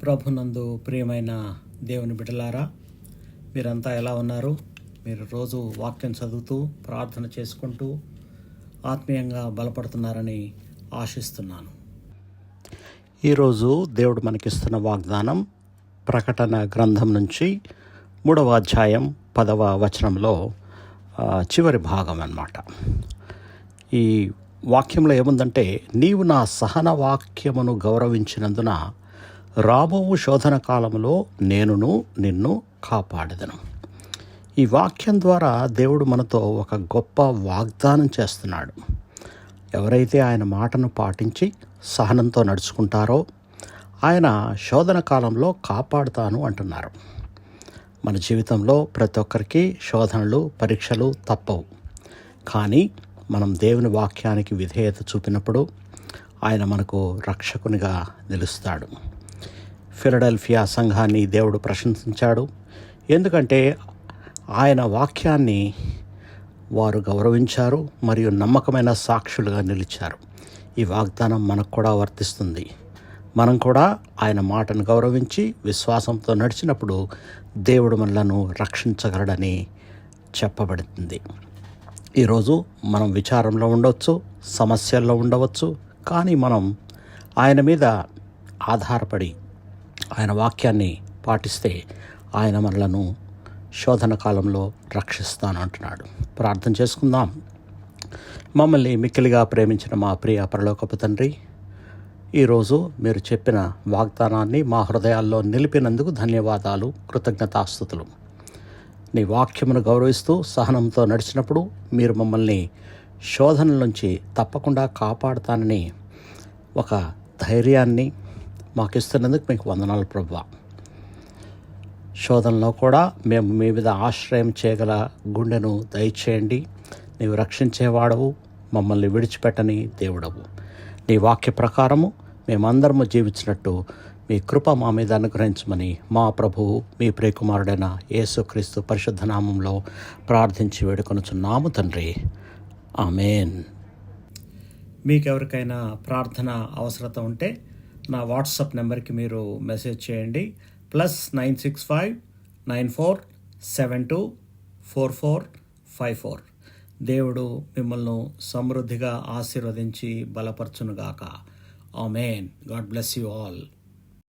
ప్రభునందు ప్రియమైన దేవుని బిడ్డలారా, మీరంతా ఎలా ఉన్నారు? మీరు రోజు వాక్యం చదువుతూ ప్రార్థన చేసుకుంటూ ఆత్మీయంగా బలపడుతున్నారని ఆశిస్తున్నాను. ఈరోజు దేవుడు మనకిస్తున్న వాగ్దానం ప్రకటన గ్రంథం నుంచి 3వ అధ్యాయం 10వ వచనంలో చివరి భాగం అన్నమాట. ఈ వాక్యంలో ఏముందంటే, నీవు నా సహన వాక్యమును గౌరవించినందున రాబోవు శోధన కాలంలో నేనును నిన్ను కాపాడెదను. ఈ వాక్యం ద్వారా దేవుడు మనతో ఒక గొప్ప వాగ్దానం చేస్తున్నాడు. ఎవరైతే ఆయన మాటను పాటించి సహనంతో నడుచుకుంటారో ఆయన శోధన కాలంలో కాపాడుతాను అంటున్నారు. మన జీవితంలో ప్రతి ఒక్కరికి శోధనలు, పరీక్షలు తప్పవు. కానీ మనం దేవుని వాక్యానికి విధేయత చూపినప్పుడు ఆయన మనకు రక్షకునిగా నిలుస్తాడు. ఫిలడెల్ఫియా సంఘాన్ని దేవుడు ప్రశంసించాడు. ఎందుకంటే ఆయన వాక్యాన్ని వారు గౌరవించారు మరియు నమ్మకమైన సాక్షులుగా నిలిచారు. ఈ వాగ్దానం మనకు కూడా వర్తిస్తుంది. మనం కూడా ఆయన మాటను గౌరవించి విశ్వాసంతో నడిచినప్పుడు దేవుడు మనలను రక్షించగలడని చెప్పబడుతుంది. ఈరోజు మనం విచారంలో ఉండవచ్చు, సమస్యల్లో ఉండవచ్చు. కానీ మనం ఆయన మీద ఆధారపడి ఆయన వాక్యాన్ని పాటిస్తే ఆయన మనలను శోధన కాలంలో రక్షిస్తాను అంటున్నాడు. ప్రార్థన చేసుకుందాం. మమ్మల్ని మిక్కిలిగా ప్రేమించిన మా ప్రియ పరలోకపు తండ్రి, ఈరోజు మీరు చెప్పిన వాగ్దానాన్ని మా హృదయాల్లో నిలిపినందుకు ధన్యవాదాలు, కృతజ్ఞతాస్తుతులు. నీ వాక్యమును గౌరవిస్తూ సహనంతో నడిచినప్పుడు మీరు మమ్మల్ని శోధనల నుంచి తప్పకుండా కాపాడుతానని ఒక ధైర్యాన్ని మాకు ఇస్తున్నందుకు మీకు వందనాలు ప్రభువా. శోధనలో కూడా మేము మీ మీద ఆశ్రయం చేయగల గుండెను దయచేయండి. నీవు రక్షించేవాడవు, మమ్మల్ని విడిచిపెట్టని దేవుడవు. నీ వాక్య ప్రకారము మేమందరము జీవించినట్టు మీ కృప మా మీద అనుగ్రహించమని మా ప్రభువు మీ ప్రియకుమారుడైన యేసుక్రీస్తు పరిశుద్ధ నామంలో ప్రార్థించి వేడుకొనుచున్నాము తండ్రి. ఆమేన్. మీకెవరికైనా ప్రార్థన అవసరత ఉంటే నా వాట్సాప్ నెంబర్కి మీరు మెసేజ్ చేయండి. +965 9472 4454. దేవుడు మిమ్మల్ని సమృద్ధిగా ఆశీర్వదించి బలపరచునుగాక. ఆమేన్. God bless you all.